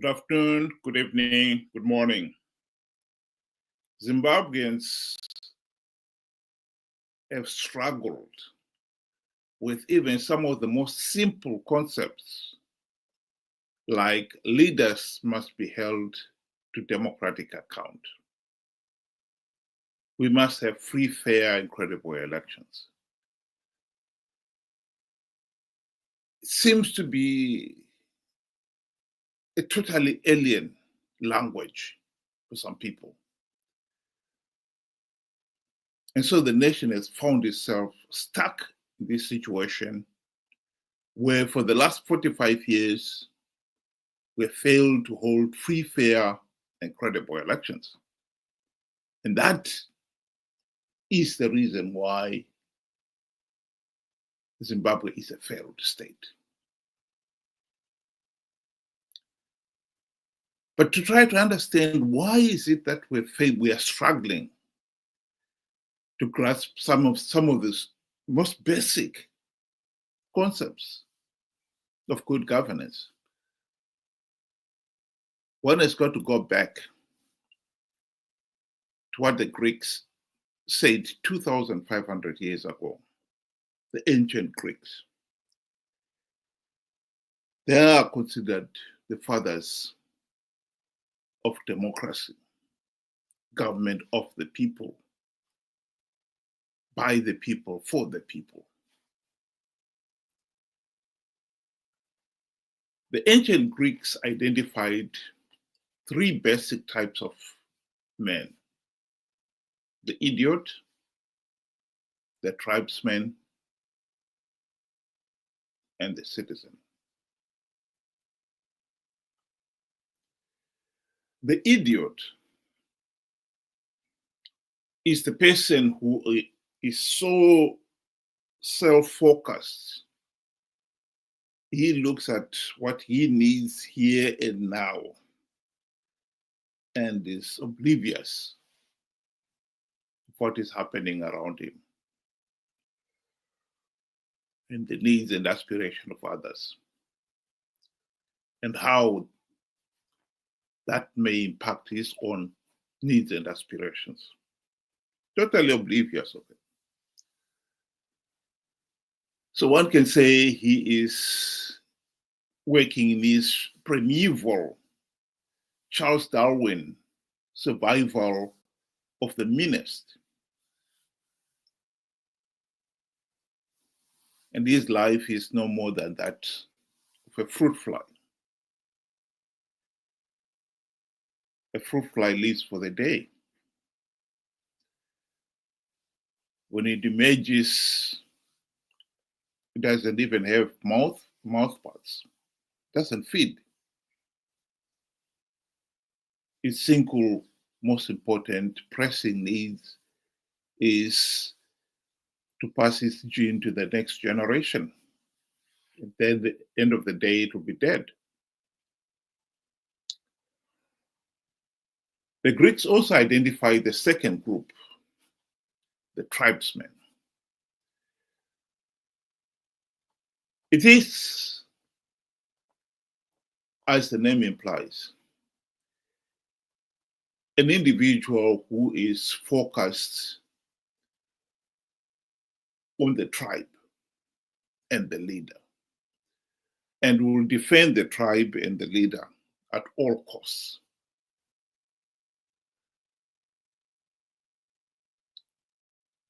Good afternoon, good evening, good morning. Zimbabweans have struggled with even some of the most simple concepts, like leaders must be held to democratic account. We must have free, fair, and credible elections. It seems to be a totally alien language for some people. And so the nation has found itself stuck in this situation where for the last 45 years, we failed to hold free, fair, and credible elections. And that is the reason why Zimbabwe is a failed state. But to try to understand why is it that we are struggling to grasp some of these most basic concepts of good governance, one has got to go back to what the Greeks said 2,500 years ago, the ancient Greeks. They are considered the fathers of democracy, government of the people, by the people, for the people. The ancient Greeks identified three basic types of men: the idiot, the tribesman, and the citizen. The idiot is the person who is so self-focused. He looks at what he needs here and now and is oblivious of what is happening around him and the needs and aspirations of others and how that may impact his own needs and aspirations. Totally oblivious of it. So one can say he is working in his primeval Charles Darwin survival of the meanest. And his life is no more than that of a fruit fly. A fruit fly lives for the day. When it emerges, it doesn't even have mouth parts. It doesn't feed. Its single most important pressing needs is to pass its gene to the next generation. And then at the end of the day, it will be dead. The Greeks also identified the second group, the tribesmen. It is, as the name implies, an individual who is focused on the tribe and the leader, and will defend the tribe and the leader at all costs.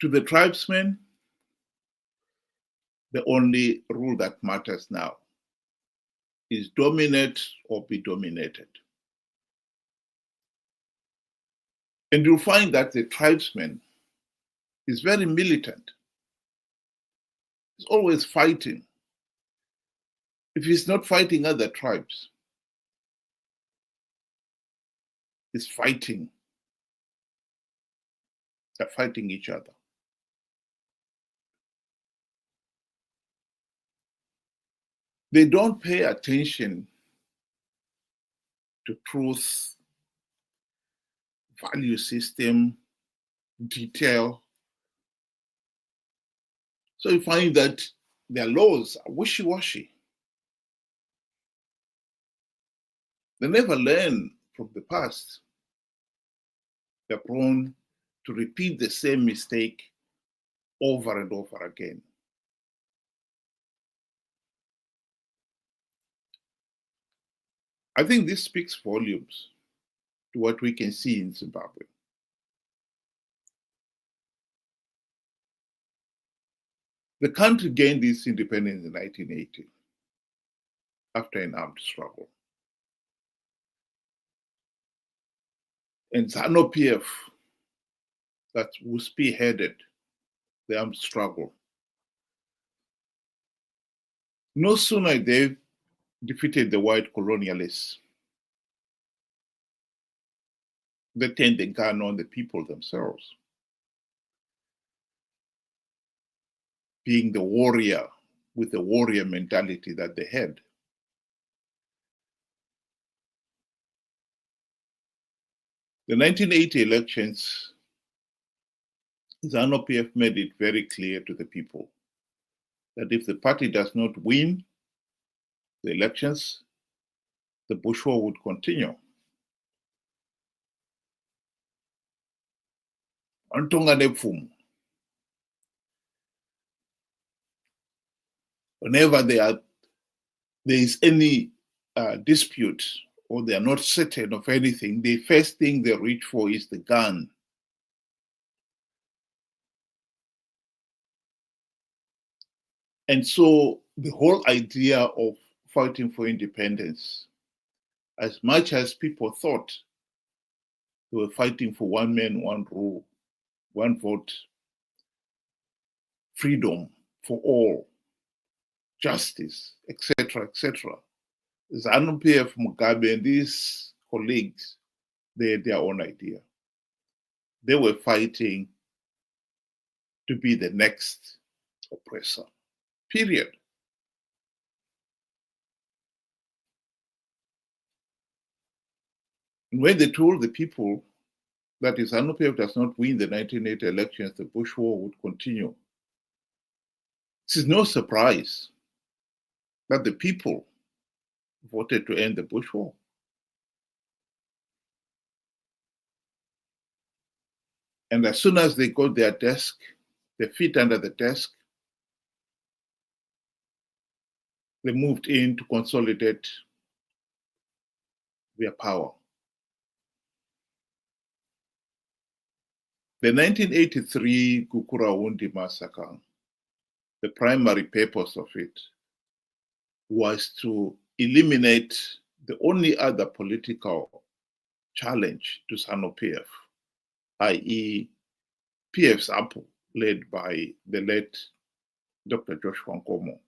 To the tribesmen, the only rule that matters now is dominate or be dominated. And you'll find that the tribesman is very militant. He's always fighting. If he's not fighting other tribes, he's fighting. They're fighting each other. They don't pay attention to truth, value system, detail. So you find that their laws are wishy-washy. They never learn from the past. They're prone to repeat the same mistake over and over again. I think this speaks volumes to what we can see in Zimbabwe. The country gained its independence in 1980 after an armed struggle. And ZANU-PF, that who spearheaded the armed struggle, no sooner they defeated the white colonialists, they turned the gun on the people themselves, being the warrior with the warrior mentality that they had. The 1980 elections, ZANU-PF made it very clear to the people that if the party does not win the elections, the bush war would continue. Whenever there is any dispute or they are not certain of anything, the first thing they reach for is the gun. And so the whole idea of fighting for independence, as much as people thought they were fighting for one man, one rule, one vote, freedom for all, justice, etc., etc., ZANU-PF, Mugabe, and these colleagues, they had their own idea. They were fighting to be the next oppressor, period. And when they told the people that if ZANU-PF does not win the 1980 elections, the bush war would continue, this is no surprise that the people voted to end the bush war. And as soon as they got their desk, their feet under the desk, they moved in to consolidate their power. The 1983 kuKCCC massacre, the primary purpose of it was to eliminate the only other political challenge to ZANU-PF, i.e. PF's Apple, led by the late Dr. Joshua Nkomo.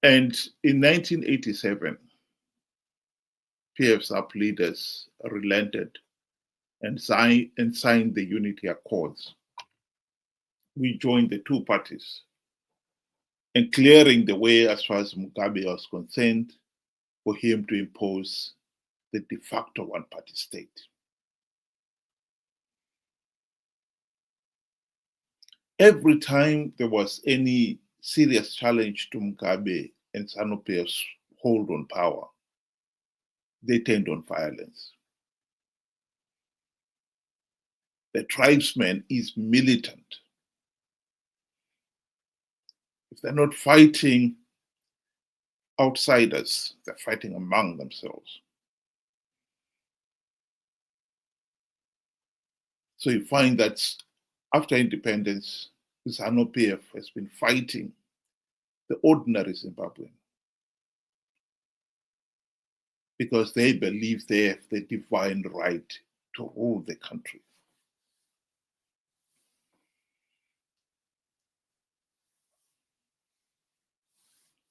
And in 1987, PF's Apple leaders relented and signed the Unity Accords. We joined the two parties and clearing the way, as far as Mugabe was concerned, for him to impose the de facto one-party state. Every time there was any serious challenge to Mugabe and ZANU-PF's hold on power, they turned on violence. The tribesman is militant. If they're not fighting outsiders, they're fighting among themselves. So you find that after independence, ZANU-PF has been fighting the ordinary Zimbabwean because they believe they have the divine right to rule the country.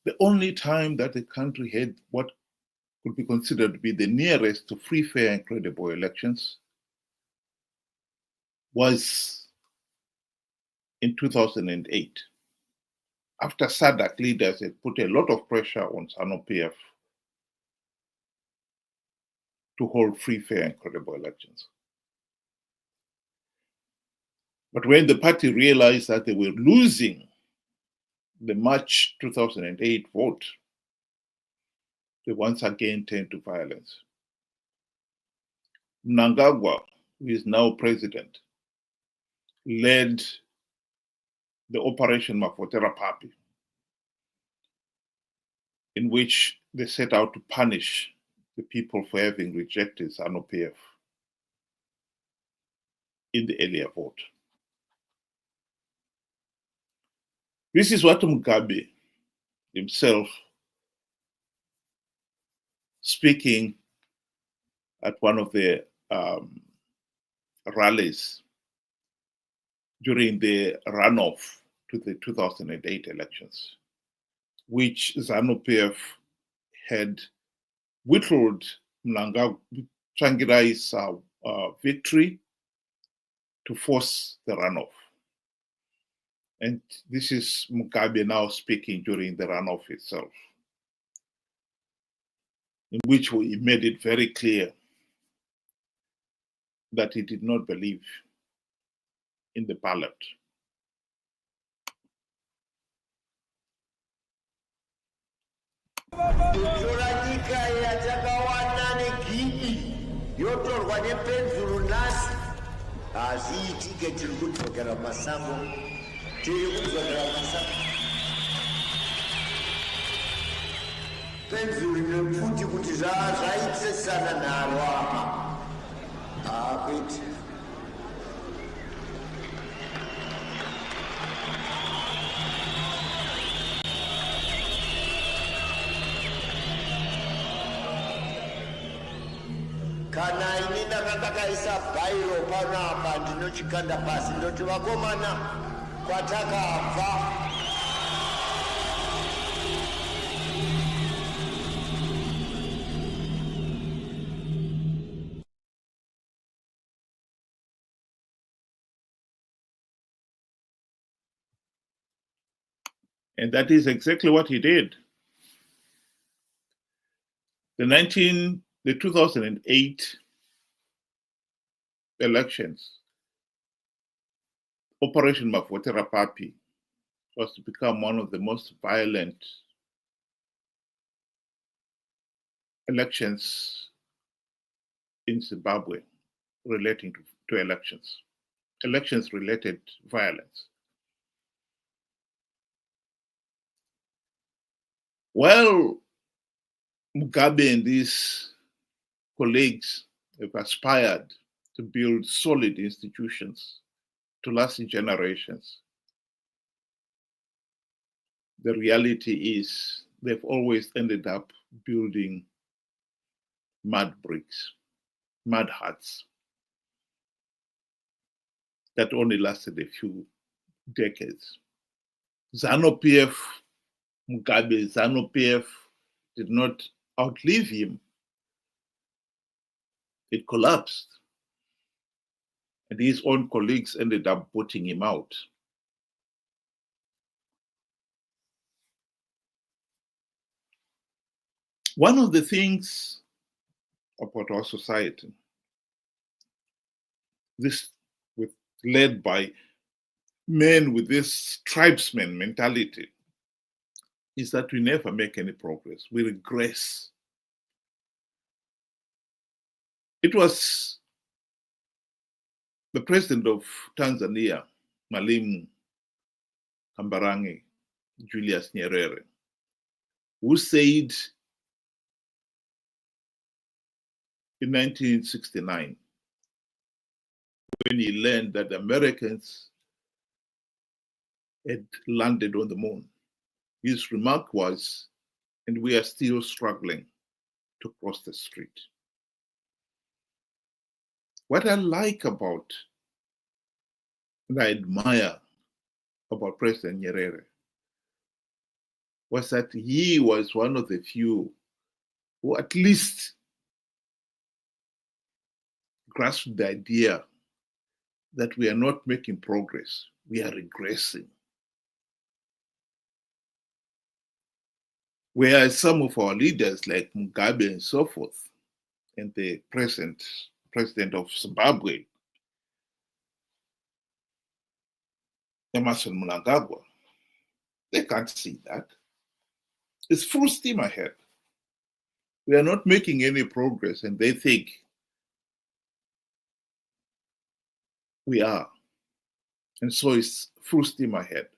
The only time that the country had what could be considered to be the nearest to free, fair, and credible elections was in 2008, after SADC leaders had put a lot of pressure on ZANU-PF to hold free, fair, and credible elections. But when the party realized that they were losing the March 2008 vote, they once again turned to violence. Mnangagwa, who is now president, led the Operation Mafotera Papi, in which they set out to punish the people for having rejected ZANU-PF in the earlier vote. This is what Mugabe himself, speaking at one of the rallies during the runoff to the 2008 elections, which ZANU-PF had whittled Tsvangirai's victory to force the runoff. And this is Mugabe now speaking during the runoff itself, in which he made it very clear that he did not believe in the ballot. Kana ini ndakakaisa bhairo panapa ndinochikanda pasi ndoti vakomana kwatakabva. And that is exactly what he did. The 2008 elections, Operation Mafotera Papi was to become one of the most violent elections in Zimbabwe relating to elections-related violence. Well, Mugabe and his colleagues have aspired to build solid institutions to last generations. The reality is they've always ended up building mud bricks, mud huts that only lasted a few decades. ZANU-PF, Mugabe, ZANU-PF did not outlive him. It collapsed. And his own colleagues ended up voting him out. One of the things about our society, led by men with this tribesman mentality, is that we never make any progress. We regress. It was the president of Tanzania, Mwalimu Kambarage Julius Nyerere, who said in 1969, when he learned that the Americans had landed on the moon, his remark was, "And we are still struggling to cross the street." What I like about and I admire about President Nyerere was that he was one of the few who at least grasped the idea that we are not making progress, we are regressing. Whereas some of our leaders like Mugabe and so forth, and the present president of Zimbabwe, Emmerson Mnangagwa, They can't see that. It's full steam ahead. We are not making any progress, and they think we are. And so it's full steam ahead.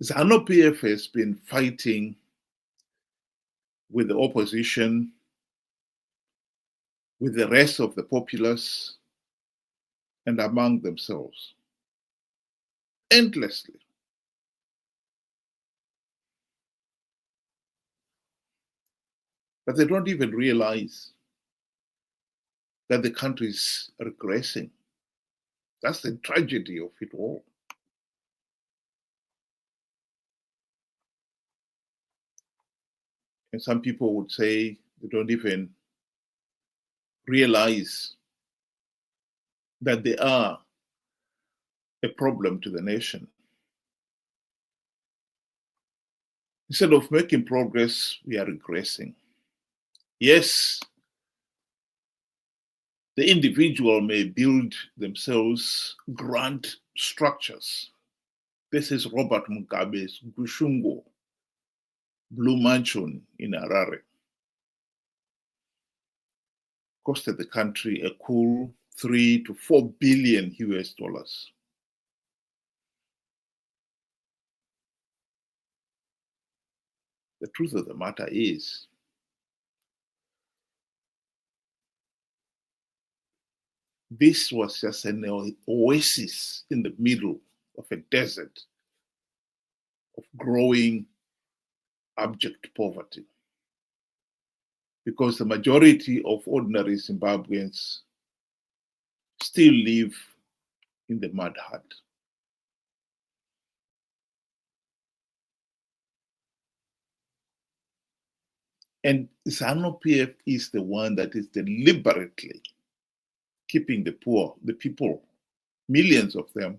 ZANU-PF has been fighting with the opposition, with the rest of the populace, and among themselves, endlessly. But they don't even realize that the country is regressing. That's the tragedy of it all. And some people would say they don't even realize that they are a problem to the nation. Instead of making progress, we are regressing. Yes, the individual may build themselves grand structures. This is Robert Mugabe's Gushungo Blue Mansion in Harare. Costed the country a cool 3 to 4 billion US dollars. The truth of the matter is, this was just an oasis in the middle of a desert of growing abject poverty. Because the majority of ordinary Zimbabweans still live in the mud hut. And ZANU-PF is the one that is deliberately keeping the poor, the people, millions of them,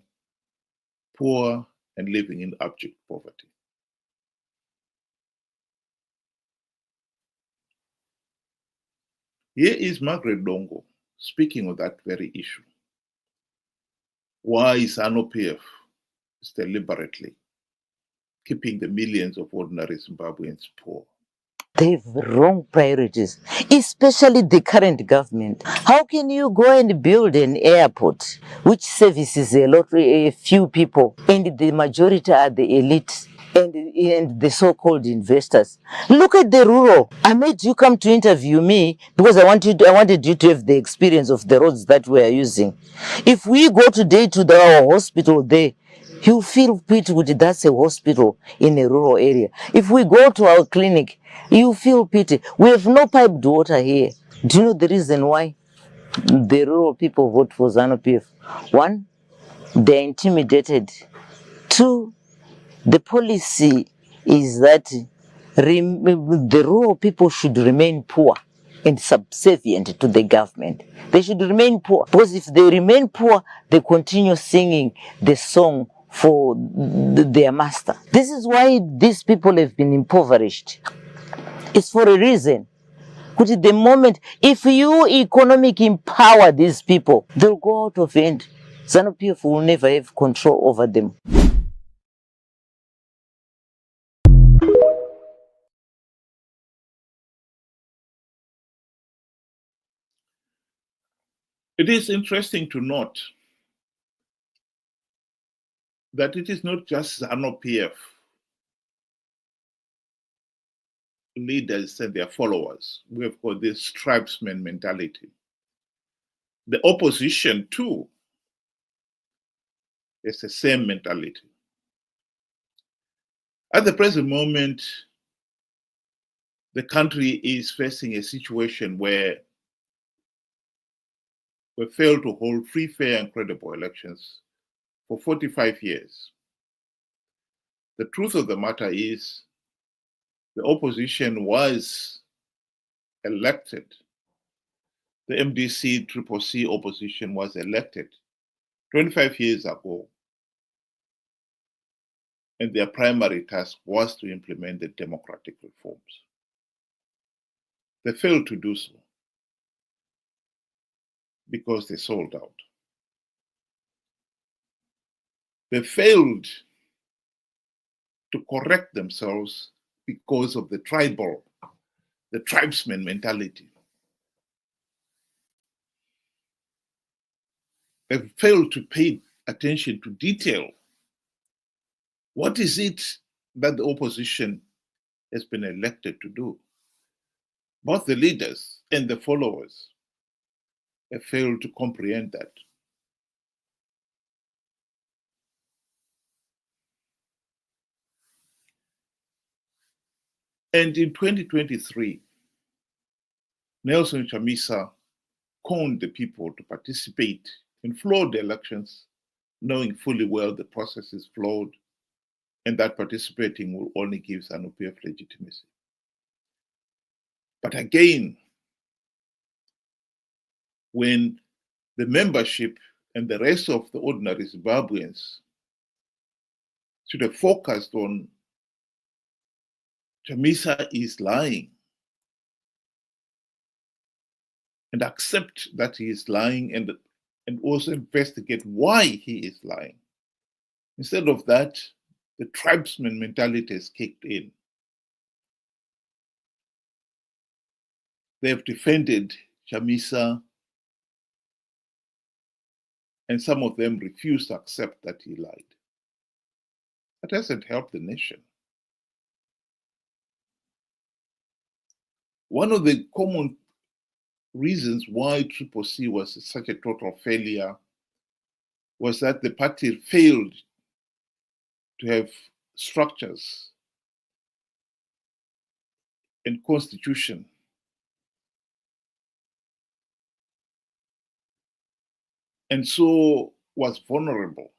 poor and living in abject poverty. Here is Margaret Dongo speaking of that very issue. Why ZANU-PF is deliberately keeping the millions of ordinary Zimbabweans poor. They have wrong priorities, especially the current government. How can you go and build an airport which services a few people, and the majority are the elite and the so-called investors? Look at the rural. I made you come to interview me because I wanted you to have the experience of the roads that we are using. If we go today to our hospital there, you feel pity with that's a hospital in a rural area. If we go to our clinic, you feel pity. We have no piped water here. Do you know the reason why the rural people vote for ZANU-PF? One, they're intimidated. Two, the policy is that the rural people should remain poor and subservient to the government. They should remain poor, because if they remain poor, they continue singing the song for their master. This is why these people have been impoverished. It's for a reason. But at the moment, if you economic empower these people, they'll go out of hand. ZANU-PF will never have control over them. It is interesting to note that it is not just ZANU-PF leaders and their followers. We have got this tribesman mentality. The opposition too is the same mentality. At the present moment, the country is facing a situation where we failed to hold free, fair, and credible elections for 45 years. The truth of the matter is the opposition was elected. The MDC CCC opposition was elected 25 years ago. And their primary task was to implement the democratic reforms. They failed to do so because they sold out. They failed to correct themselves because of the tribesman mentality. They failed to pay attention to detail. What is it that the opposition has been elected to do? Both the leaders and the followers have failed to comprehend that. And in 2023, Nelson Chamisa conned the people to participate in flawed elections, knowing fully well the process is flawed and that participating will only give ZANU-PF legitimacy. But again, when the membership and the rest of the ordinary Zimbabweans should have focused on Chamisa is lying and accept that he is lying and also investigate why he is lying. Instead of that, the tribesman mentality has kicked in. They have defended Chamisa, and some of them refuse to accept that he lied. That hasn't helped the nation. One of the common reasons why CCC was such a total failure was that the party failed to have structures and constitution and so was vulnerable.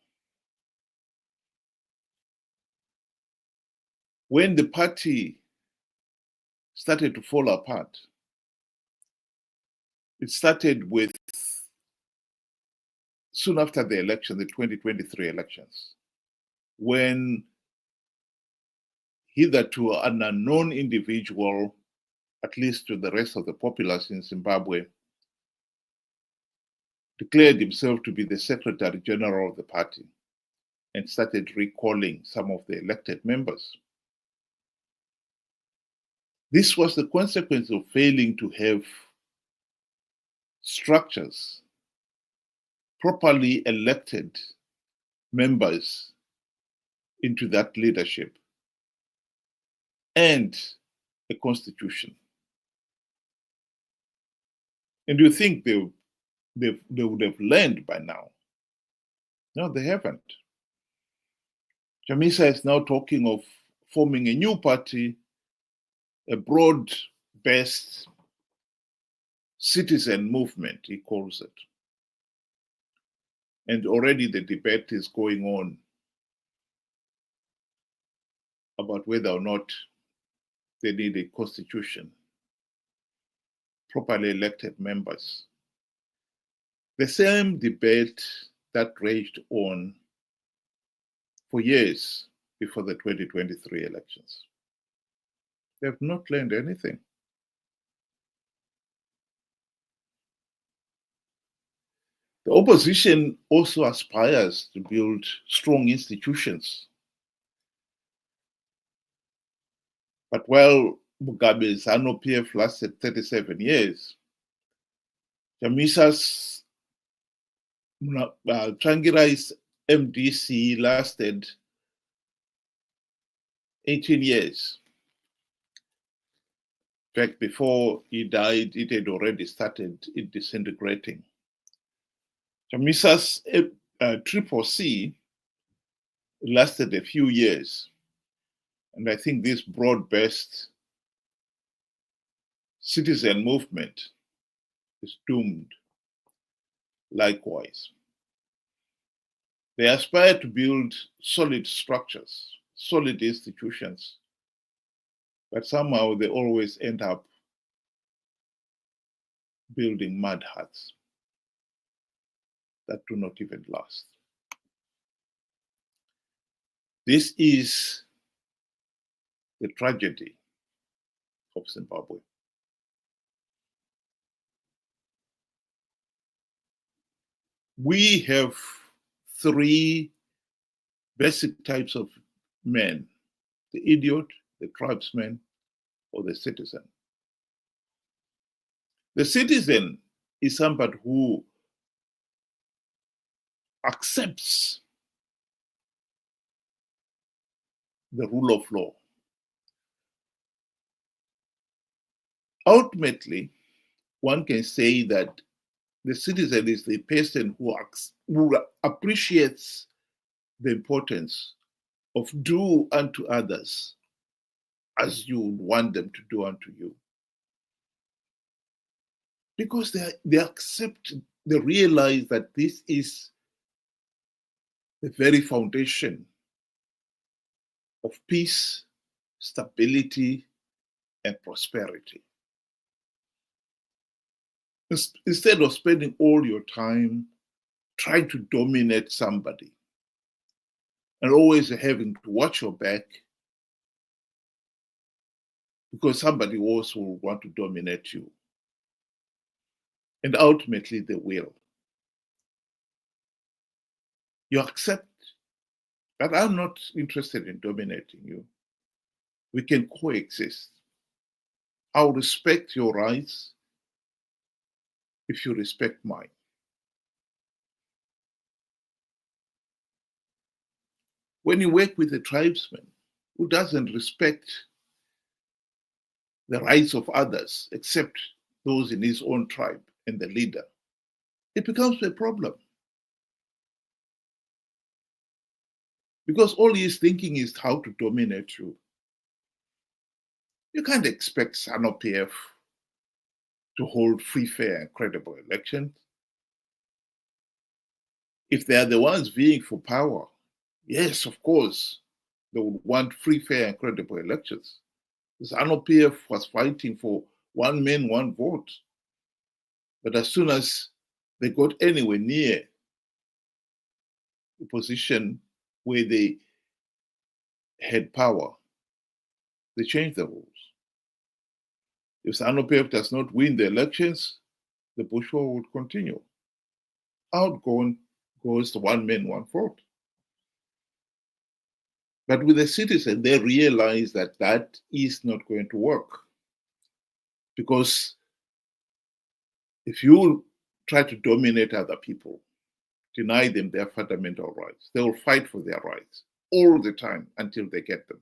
When the party started to fall apart, it started with, soon after the election, the 2023 elections, when hitherto an unknown individual, at least to the rest of the populace in Zimbabwe, declared himself to be the Secretary General of the party and started recalling some of the elected members. This was the consequence of failing to have structures, properly elected members into that leadership, and a constitution. And you think they would have learned by now. No, they haven't. Chamisa is now talking of forming a new party, a broad-based citizen movement, he calls it. And already the debate is going on about whether or not they need a constitution, properly elected members. The same debate that raged on for years before the 2023 elections. They have not learned anything. The opposition also aspires to build strong institutions. But while Mugabe's ZANU-PF lasted 37 years, Chamisa's Tsvangirai's MDC lasted 18 years. In fact, before he died, it had already started disintegrating. Chamisa's CCC lasted a few years. And I think this broad-based citizen movement is doomed likewise. They aspire to build solid structures, solid institutions, but somehow they always end up building mud huts that do not even last. This is the tragedy of Zimbabwe. We have three basic types of men: the idiot, the tribesman, or the citizen. The citizen is somebody who accepts the rule of law. Ultimately, one can say that the citizen is the person who appreciates the importance of do unto others as you want them to do unto you. Because they accept, they realize that this is the very foundation of peace, stability, and prosperity. Instead of spending all your time trying to dominate somebody and always having to watch your back because somebody else will want to dominate you. And ultimately they will. You accept that I'm not interested in dominating you. We can coexist. I'll respect your rights if you respect mine. When you work with a tribesman who doesn't respect the rights of others except those in his own tribe and the leader, it becomes a problem. Because all he is thinking is how to dominate you. You can't expect SANU-PF to hold free, fair, and credible elections. If they are the ones vying for power, yes, of course, they would want free, fair, and credible elections. The SANU-PF was fighting for one man, one vote. But as soon as they got anywhere near the position where they had power, they changed the rules. If SANU-PF does not win the elections, the bush war would continue. Out goes the one man, one vote. But with the citizen, they realize that that is not going to work. Because if you try to dominate other people, deny them their fundamental rights, they will fight for their rights all the time until they get them.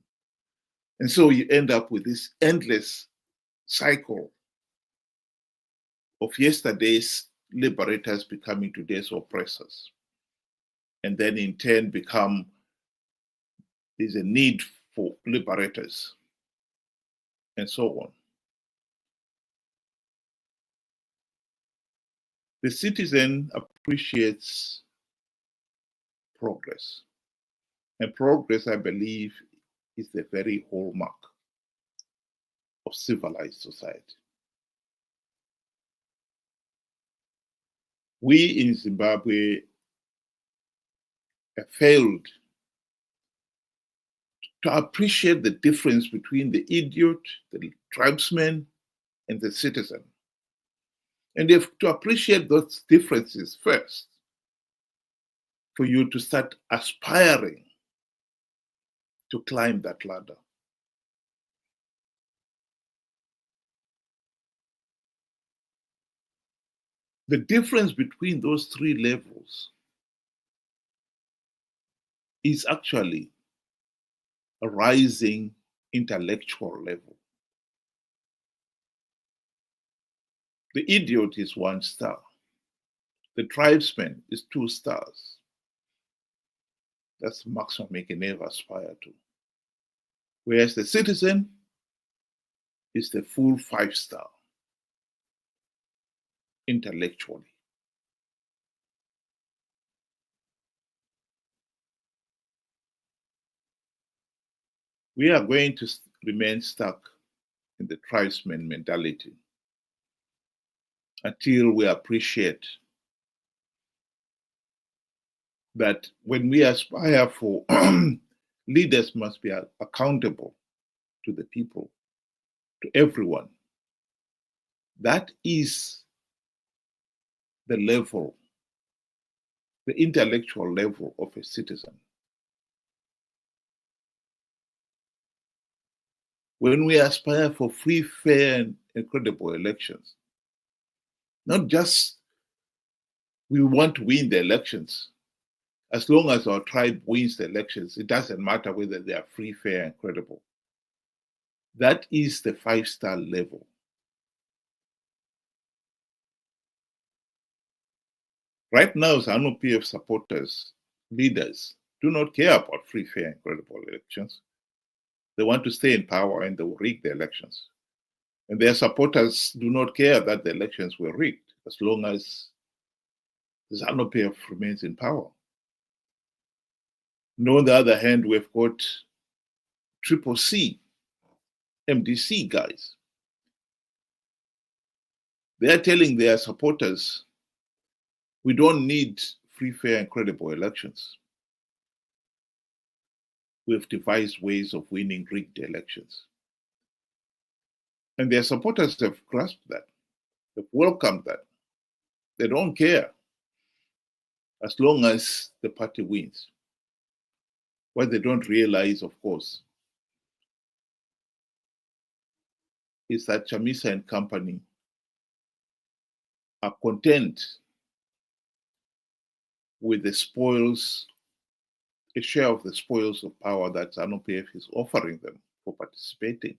And so you end up with this endless cycle of yesterday's liberators becoming today's oppressors. And then in turn there's a need for liberators, and so on. The citizen appreciates progress. And progress, I believe, is the very hallmark of civilized society. We in Zimbabwe have failed to appreciate the difference between the idiot, the tribesman, and the citizen. And you have to appreciate those differences first for you to start aspiring to climb that ladder. The difference between those three levels is actually a rising intellectual level. The idiot is 1 star. The tribesman is 2 stars. That's the maximum you can ever aspire to. Whereas the citizen is the full 5 star intellectually. We are going to remain stuck in the tribesman mentality until we appreciate that when we aspire for leaders must be accountable to the people, to everyone. That is the level, the intellectual level of a citizen. when we aspire for free, fair, and credible elections, not just we want to win the elections. As long as our tribe wins the elections, it doesn't matter whether they are free, fair, and credible. That is the 5-star level. Right now, ZANU-PF supporters, leaders, do not care about free, fair, and credible elections. They want to stay in power and they will rig the elections. And their supporters do not care that the elections were rigged as long as ZANU-PF remains in power. And on the other hand, we've got CCC, MDC guys. They are telling their supporters, we don't need free, fair, and credible elections. We've devised ways of winning rigged elections. And their supporters have grasped that. They've welcomed that. They don't care as long as the party wins. What they don't realize, of course, is that Chamisa and company are content with the spoils, a share of the spoils of power that ZANU-PF is offering them for participating.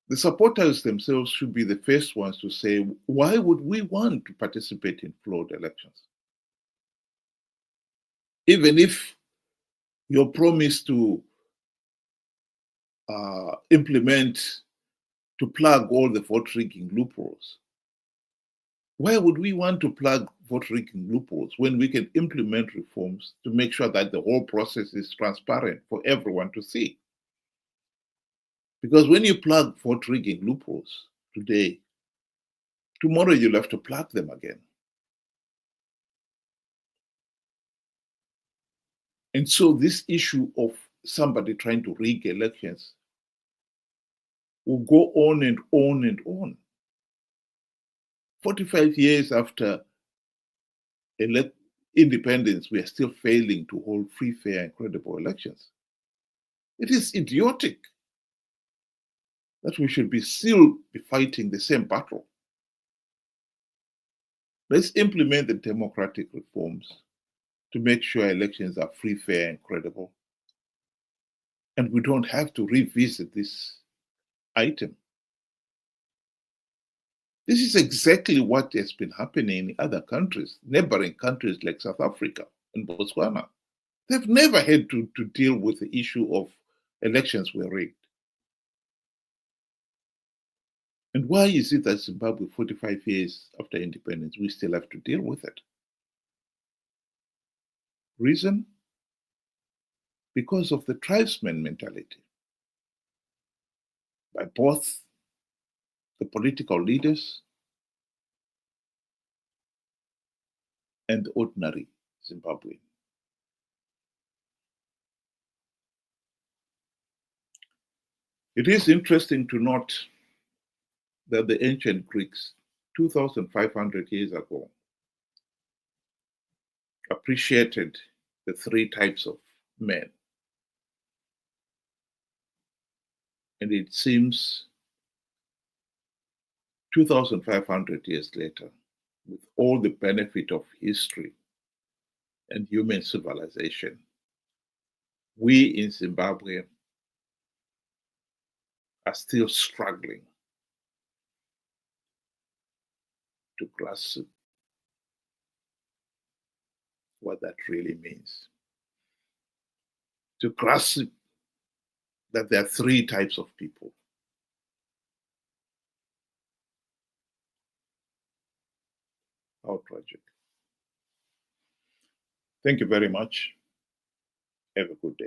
The supporters themselves should be the first ones to say, why would we want to participate in flawed elections? Even if your promise to implement, to plug all the vote rigging loopholes, why would we want to plug vote rigging loopholes when we can implement reforms to make sure that the whole process is transparent for everyone to see? Because when you plug vote rigging loopholes today, tomorrow you'll have to plug them again. And so this issue of somebody trying to rig elections will go on and on and on. 45 years after independence, we are still failing to hold free, fair, and credible elections. It is idiotic that we should still be fighting the same battle. Let's implement the democratic reforms to make sure elections are free, fair, and credible. And we don't have to revisit this item. This is exactly what has been happening in other countries, neighboring countries like South Africa and Botswana. They've never had to deal with the issue of elections were rigged. And why is it that Zimbabwe, 45 years after independence, we still have to deal with it? Reason? Because of the tribesman mentality by both the political leaders and the ordinary Zimbabwean. It is interesting to note that the ancient Greeks, 2,500 years ago, appreciated the 3 types of men. And it seems 2,500 years later, with all the benefit of history and human civilization, we in Zimbabwe are still struggling to grasp what that really means. To grasp that there are 3 types of people. How tragic. Thank you very much. Have a good day.